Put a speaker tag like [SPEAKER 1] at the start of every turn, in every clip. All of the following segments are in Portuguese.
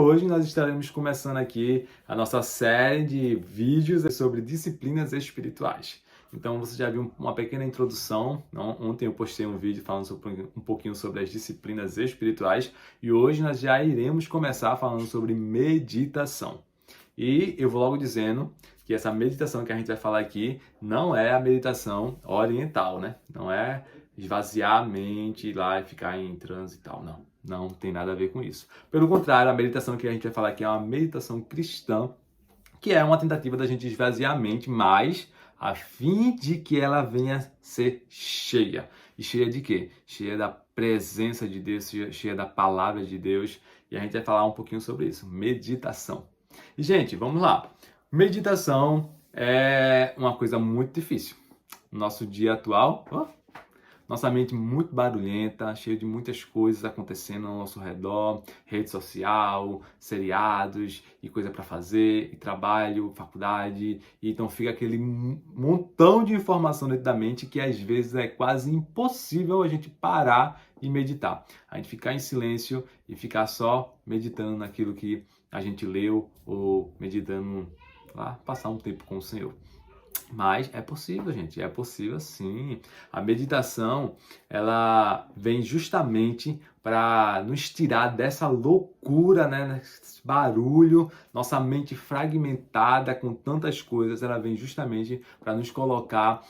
[SPEAKER 1] hoje nós estaremos começando aqui a nossa série de vídeos sobre disciplinas espirituais. Então você já viu uma pequena introdução, não? Ontem eu postei um vídeo falando um pouquinho sobre as disciplinas espirituais e hoje nós já iremos começar falando sobre meditação. E eu vou logo dizendo que essa meditação que a gente vai falar aqui não é a meditação oriental, né? Não é esvaziar a mente, ir lá e ficar em transe e tal, não. Não tem nada a ver com isso. Pelo contrário, a meditação que a gente vai falar aqui é uma meditação cristã, que é uma tentativa da gente esvaziar a mente, mas a fim de que ela venha ser cheia. E cheia de quê? Cheia da presença de Deus, cheia da palavra de Deus. E a gente vai falar um pouquinho sobre isso. Meditação. E, gente, vamos lá. Meditação é uma coisa muito difícil. No nosso dia atual, nossa mente muito barulhenta, cheia de muitas coisas acontecendo ao nosso redor, rede social, seriados e coisa para fazer, e trabalho, faculdade, e então fica aquele montão de informação dentro da mente que às vezes é quase impossível a gente parar e meditar. A gente ficar em silêncio e ficar só meditando naquilo que a gente leu ou meditando lá, passar um tempo com o Senhor. Mas é possível, gente, é possível sim. A meditação, ela vem justamente para nos tirar dessa loucura, né, desse barulho, nossa mente fragmentada com tantas coisas, ela vem justamente para nos colocar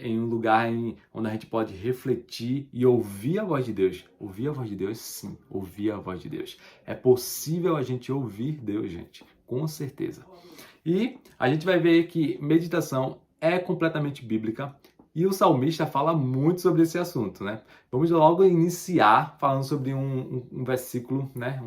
[SPEAKER 1] em um lugar onde a gente pode refletir e ouvir a voz de Deus. Ouvir a voz de Deus, sim, ouvir a voz de Deus. É possível a gente ouvir Deus, gente, com certeza. E a gente vai ver que meditação é completamente bíblica e o salmista fala muito sobre esse assunto, né? Vamos logo iniciar falando sobre um versículo, né?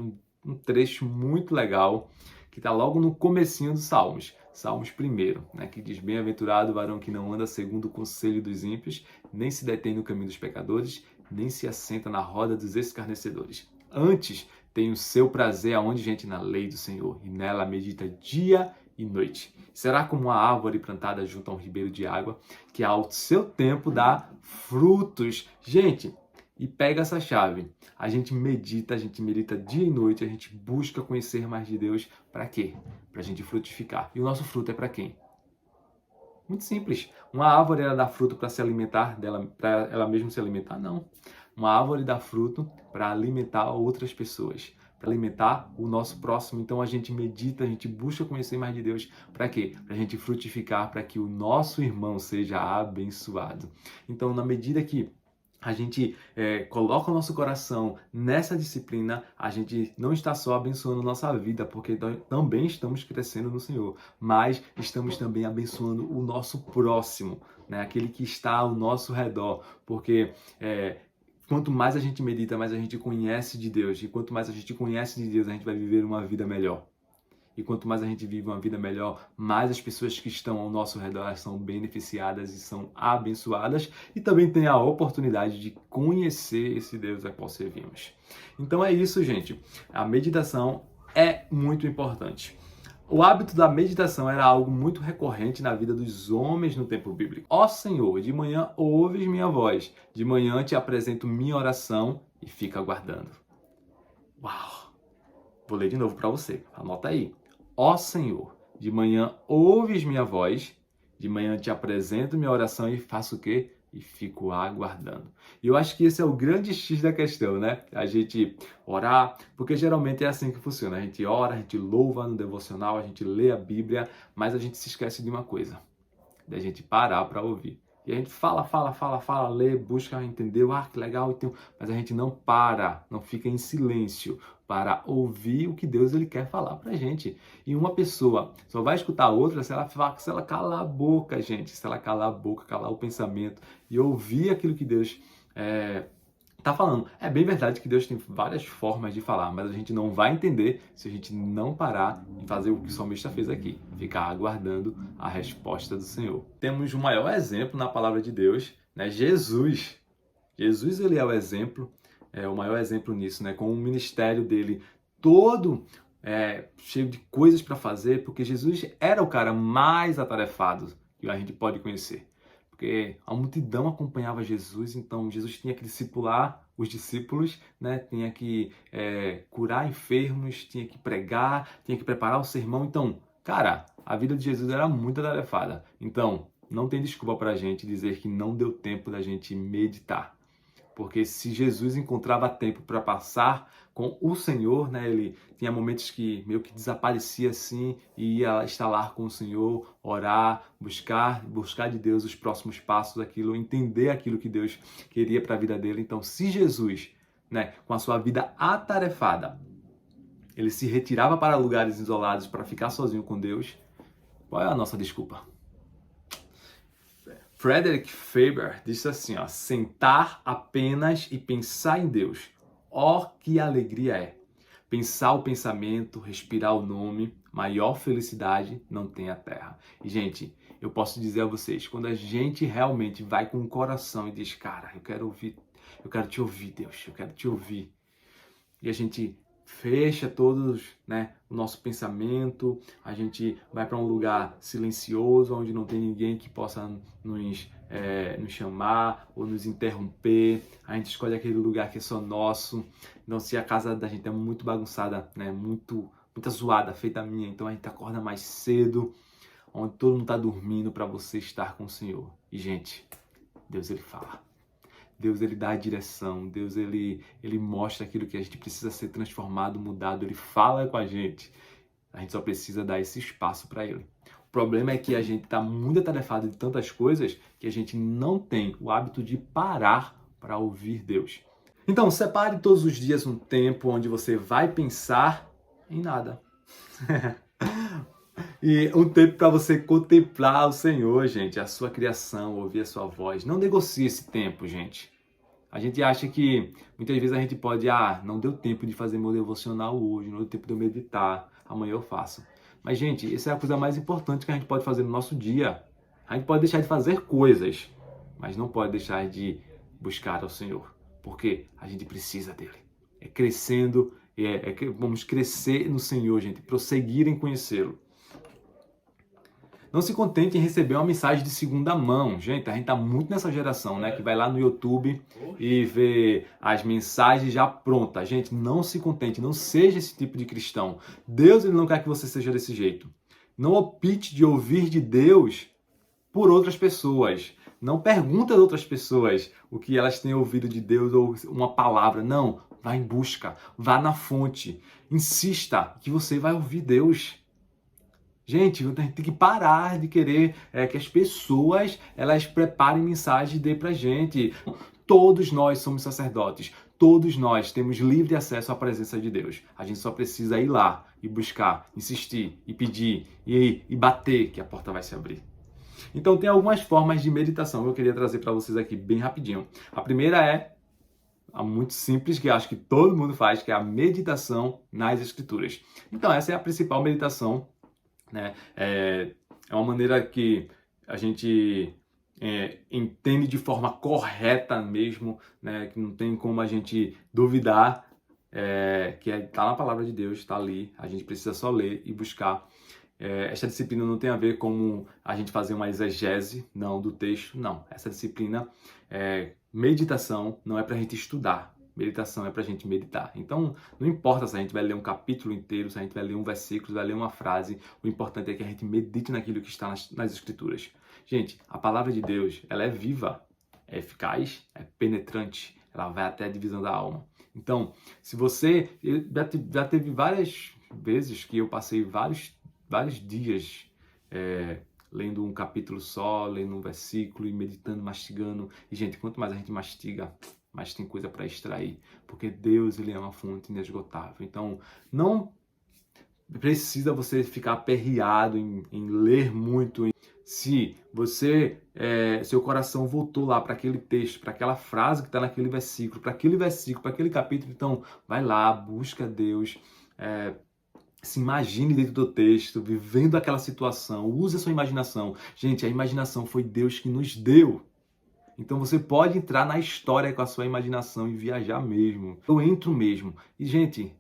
[SPEAKER 1] Um trecho muito legal que está logo no comecinho dos Salmos. Salmos 1, né? Que diz: Bem-aventurado o varão que não anda segundo o conselho dos ímpios, nem se detém no caminho dos pecadores, nem se assenta na roda dos escarnecedores. Antes tem o seu prazer aonde, gente? Na lei do Senhor, e nela medita dia e noite. Será como uma árvore plantada junto a um ribeiro de água, que ao seu tempo dá frutos. Gente, e pega essa chave. A gente medita dia e noite, a gente busca conhecer mais de Deus. Para quê? Para a gente frutificar. E o nosso fruto é para quem? Muito simples. Uma árvore, ela dá fruto para se alimentar dela, para ela mesma se alimentar? Não. Uma árvore dá fruto para alimentar outras pessoas, para alimentar o nosso próximo. Então a gente medita, a gente busca conhecer mais de Deus. Para quê? Para a gente frutificar, para que o nosso irmão seja abençoado. Então, na medida que a gente coloca o nosso coração nessa disciplina, a gente não está só abençoando nossa vida, porque também estamos crescendo no Senhor, mas estamos também abençoando o nosso próximo, né? Aquele que está ao nosso redor, porque quanto mais a gente medita, mais a gente conhece de Deus, e quanto mais a gente conhece de Deus, a gente vai viver uma vida melhor. E quanto mais a gente vive uma vida melhor, mais as pessoas que estão ao nosso redor são beneficiadas e são abençoadas e também tem a oportunidade de conhecer esse Deus a qual servimos. Então é isso, gente. A meditação é muito importante. O hábito da meditação era algo muito recorrente na vida dos homens no tempo bíblico. Ó Senhor, de manhã ouves minha voz, de manhã te apresento minha oração e fica aguardando. Uau! Vou ler de novo para você, anota aí. Ó Senhor, de manhã ouves minha voz, de manhã te apresento minha oração e faço o quê? E fico aguardando. E eu acho que esse é o grande X da questão, né? A gente orar, porque geralmente é assim que funciona. A gente ora, a gente louva no devocional, a gente lê a Bíblia, mas a gente se esquece de uma coisa, da gente parar para ouvir. E a gente fala, lê, busca entender, que legal, então, mas a gente não para, não fica em silêncio para ouvir o que Deus ele quer falar pra gente. E uma pessoa só vai escutar a outra se ela calar a boca, gente, se ela calar a boca, calar o pensamento e ouvir aquilo que Deus tá falando. É bem verdade que Deus tem várias formas de falar, mas a gente não vai entender se a gente não parar e fazer o que o salmista fez aqui, ficar aguardando a resposta do Senhor. Temos o maior exemplo na palavra de Deus, né? Jesus. Jesus, ele é o exemplo, o maior exemplo nisso, né? Com o ministério dele todo cheio de coisas para fazer, porque Jesus era o cara mais atarefado que a gente pode conhecer. Porque a multidão acompanhava Jesus, então Jesus tinha que discipular os discípulos, né, tinha que curar enfermos, tinha que pregar, tinha que preparar o sermão. Então, cara, a vida de Jesus era muito atarefada. Então, não tem desculpa para a gente dizer que não deu tempo da gente meditar. Porque se Jesus encontrava tempo para passar com o Senhor, né, ele tinha momentos que meio que desaparecia assim e ia estar lá com o Senhor, orar, buscar de Deus os próximos passos, aquilo, entender aquilo que Deus queria para a vida dele. Então, se Jesus, né, com a sua vida atarefada, ele se retirava para lugares isolados para ficar sozinho com Deus, qual é a nossa desculpa? Frederick Faber disse assim, ó, sentar apenas e pensar em Deus. Ó, que alegria é! Pensar o pensamento, respirar o nome, maior felicidade não tem a terra. E, gente, eu posso dizer a vocês, quando a gente realmente vai com o coração e diz, cara, eu quero te ouvir, Deus, eu quero te ouvir. E a gente fecha todos, né, o nosso pensamento, a gente vai para um lugar silencioso, onde não tem ninguém que possa nos chamar ou nos interromper. A gente escolhe aquele lugar que é só nosso. Então, se a casa da gente é muito bagunçada, né, muita zoada, feita minha, então a gente acorda mais cedo, onde todo mundo está dormindo para você estar com o Senhor. E, gente, Deus, ele fala. Deus, ele dá a direção. Deus, ele mostra aquilo que a gente precisa ser transformado, mudado. Ele fala com a gente. A gente só precisa dar esse espaço para ele. O problema é que a gente está muito atarefado de tantas coisas que a gente não tem o hábito de parar para ouvir Deus. Então, separe todos os dias um tempo onde você vai pensar em nada. E um tempo para você contemplar o Senhor, gente, a sua criação, ouvir a sua voz. Não negocie esse tempo, gente. A gente acha que muitas vezes a gente pode, não deu tempo de fazer meu devocional hoje, não deu tempo de eu meditar, amanhã eu faço. Mas, gente, essa é a coisa mais importante que a gente pode fazer no nosso dia. A gente pode deixar de fazer coisas, mas não pode deixar de buscar ao Senhor, porque a gente precisa dele. É crescendo, vamos crescer no Senhor, gente, prosseguir em conhecê-lo. Não se contente em receber uma mensagem de segunda mão. Gente, a gente tá muito nessa geração, né? Que vai lá no YouTube e vê as mensagens já prontas. Gente, não se contente, não seja esse tipo de cristão. Deus, ele não quer que você seja desse jeito. Não opte de ouvir de Deus por outras pessoas. Não pergunta a outras pessoas o que elas têm ouvido de Deus ou uma palavra. Não, vá em busca, vá na fonte. Insista que você vai ouvir Deus. Gente, a gente tem que parar de querer que as pessoas elas preparem mensagem e dê pra gente. Todos nós somos sacerdotes. Todos nós temos livre acesso à presença de Deus. A gente só precisa ir lá e buscar, insistir e pedir e bater que a porta vai se abrir. Então tem algumas formas de meditação que eu queria trazer para vocês aqui bem rapidinho. A primeira é muito simples, que eu acho que todo mundo faz, que é a meditação nas Escrituras. Então essa é a principal meditação, né? É uma maneira que a gente entende de forma correta mesmo, né? Que não tem como a gente duvidar, que está na palavra de Deus, está ali, a gente precisa só ler e buscar. Essa disciplina não tem a ver com a gente fazer uma exegese, não, do texto, não. Essa disciplina, meditação, não é para a gente estudar. Meditação é para a gente meditar. Então, não importa se a gente vai ler um capítulo inteiro, se a gente vai ler um versículo, se vai ler uma frase. O importante é que a gente medite naquilo que está nas Escrituras. Gente, a palavra de Deus, ela é viva, é eficaz, é penetrante. Ela vai até a divisão da alma. Então, se você... Já teve várias vezes que eu passei vários dias lendo um capítulo só, lendo um versículo e meditando, mastigando. E, gente, quanto mais a gente mastiga, mais tem coisa para extrair. Porque Deus, ele é uma fonte inesgotável. Então, não precisa você ficar aperreado em ler muito. Se você, seu coração voltou lá para aquele texto, para aquela frase que está naquele versículo, para aquele capítulo, então vai lá, busca Deus, se imagine dentro do texto, vivendo aquela situação, use a sua imaginação. Gente, a imaginação foi Deus que nos deu. Então você pode entrar na história com a sua imaginação e viajar mesmo. Eu entro mesmo. E, gente,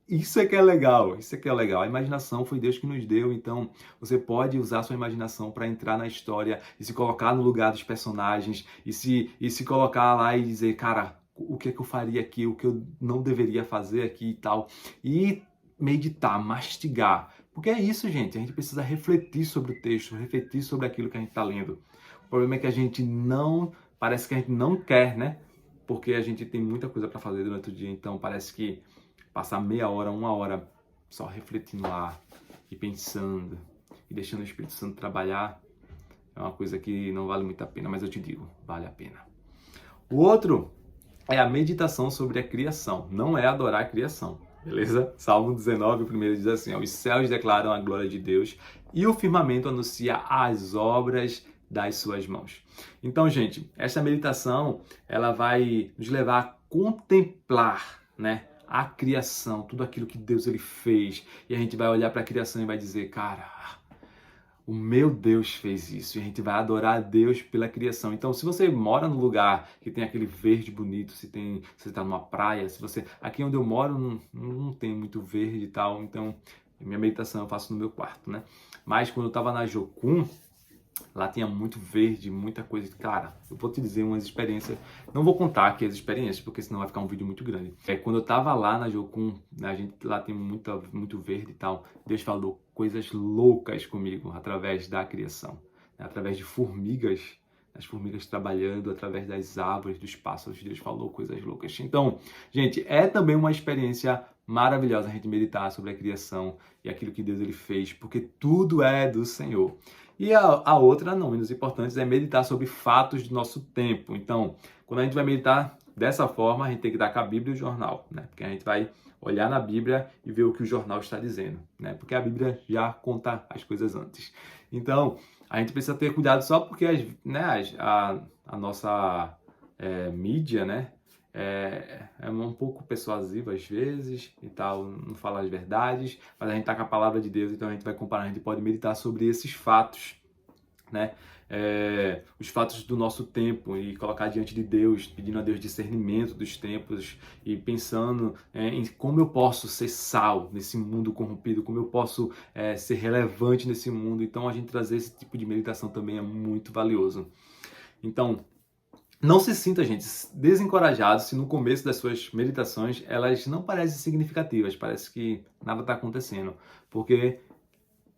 [SPEAKER 1] isso é que é legal, isso é que é legal. A imaginação foi Deus que nos deu, então você pode usar a sua imaginação para entrar na história e se colocar no lugar dos personagens e se colocar lá e dizer, cara, o que é que eu faria aqui, o que eu não deveria fazer aqui e tal. E meditar, mastigar. Porque é isso, gente. A gente precisa refletir sobre o texto, refletir sobre aquilo que a gente está lendo. O problema é que a gente não... Parece que a gente não quer, né? Porque a gente tem muita coisa para fazer durante o dia. Então parece que passar meia hora, uma hora só refletindo lá e pensando e deixando o Espírito Santo trabalhar é uma coisa que não vale muito a pena. Mas eu te digo, vale a pena. O outro é a meditação sobre a criação. Não é adorar a criação. Beleza? Salmo 19, o primeiro diz assim, ó, os céus declaram a glória de Deus e o firmamento anuncia as obras das suas mãos. Então, gente, essa meditação, ela vai nos levar a contemplar, né, a criação, tudo aquilo que Deus ele fez. E a gente vai olhar para a criação e vai dizer, cara, o meu Deus fez isso, e a gente vai adorar a Deus pela criação. Então, se você mora num lugar que tem aquele verde bonito, se você está numa praia, se você... Aqui onde eu moro não tem muito verde e tal, então minha meditação eu faço no meu quarto, né? Mas quando eu estava na Jocum, lá tinha muito verde, muita coisa. Cara, eu vou te dizer umas experiências. Não vou contar aqui as experiências, porque senão vai ficar um vídeo muito grande. Quando eu tava lá na Jocum, a gente lá tem muito verde e tal. Deus falou coisas loucas comigo através da criação, né? Através de formigas, as formigas trabalhando, através das árvores, dos pássaros. Deus falou coisas loucas. Então, gente, é também uma experiência maravilhosa a gente meditar sobre a criação e aquilo que Deus ele fez, porque tudo é do Senhor. E a outra, não menos importante, é meditar sobre fatos do nosso tempo. Então, quando a gente vai meditar dessa forma, a gente tem que dar com a Bíblia e o jornal, né? Porque a gente vai olhar na Bíblia e ver o que o jornal está dizendo, né? Porque a Bíblia já conta as coisas antes. Então, a gente precisa ter cuidado só porque a nossa mídia, né? É um pouco persuasiva às vezes e tal, não fala as verdades, mas a gente tá com a palavra de Deus, então a gente vai comparar, a gente pode meditar sobre esses fatos, né? Os fatos do nosso tempo e colocar diante de Deus, pedindo a Deus discernimento dos tempos e pensando em como eu posso ser sal nesse mundo corrompido, como eu posso ser relevante nesse mundo. Então a gente trazer esse tipo de meditação também é muito valioso. Então, não se sinta, gente, desencorajado se no começo das suas meditações elas não parecem significativas, parece que nada está acontecendo, porque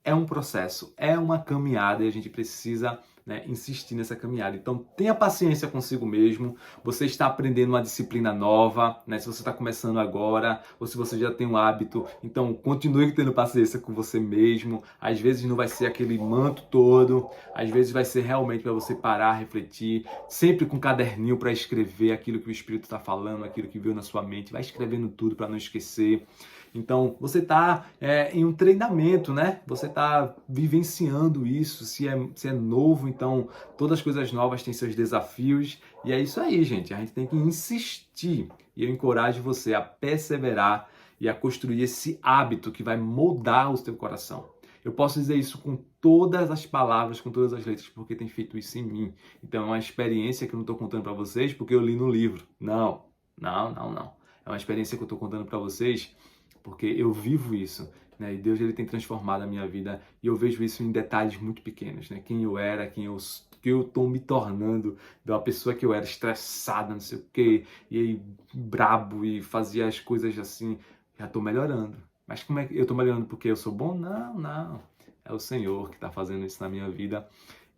[SPEAKER 1] é um processo, é uma caminhada e a gente precisa, né, insistir nessa caminhada. Então tenha paciência consigo mesmo. Você está aprendendo uma disciplina nova, né? Se você está começando agora ou se você já tem um hábito, então continue tendo paciência com você mesmo. Às vezes não vai ser aquele manto todo, às vezes vai ser realmente para você parar, refletir, sempre com um caderninho para escrever aquilo que o Espírito está falando, aquilo que veio na sua mente. Vai escrevendo tudo para não esquecer. Então, você está em um treinamento, né? Você está vivenciando isso. Se é novo, então todas as coisas novas têm seus desafios. E é isso aí, gente. A gente tem que insistir. E eu encorajo você a perseverar e a construir esse hábito que vai moldar o seu coração. Eu posso dizer isso com todas as palavras, com todas as letras, porque tem feito isso em mim. Então, é uma experiência que eu não estou contando para vocês porque eu li no livro. Não. É uma experiência que eu estou contando para vocês porque eu vivo isso, né? E Deus ele tem transformado a minha vida e eu vejo isso em detalhes muito pequenos, né? Quem eu era, que eu estou me tornando, da pessoa que eu era estressada, não sei o quê, e aí brabo e fazia as coisas assim, já estou melhorando. Mas como é que eu estou melhorando porque eu sou bom? Não. É o Senhor que está fazendo isso na minha vida.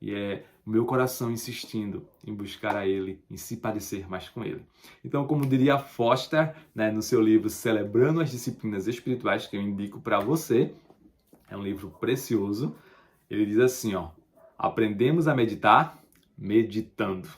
[SPEAKER 1] E é o meu coração insistindo em buscar a Ele, em se parecer mais com Ele. Então, como diria Foster, né, no seu livro Celebrando as Disciplinas Espirituais, que eu indico para você, é um livro precioso, ele diz assim, ó, aprendemos a meditar meditando.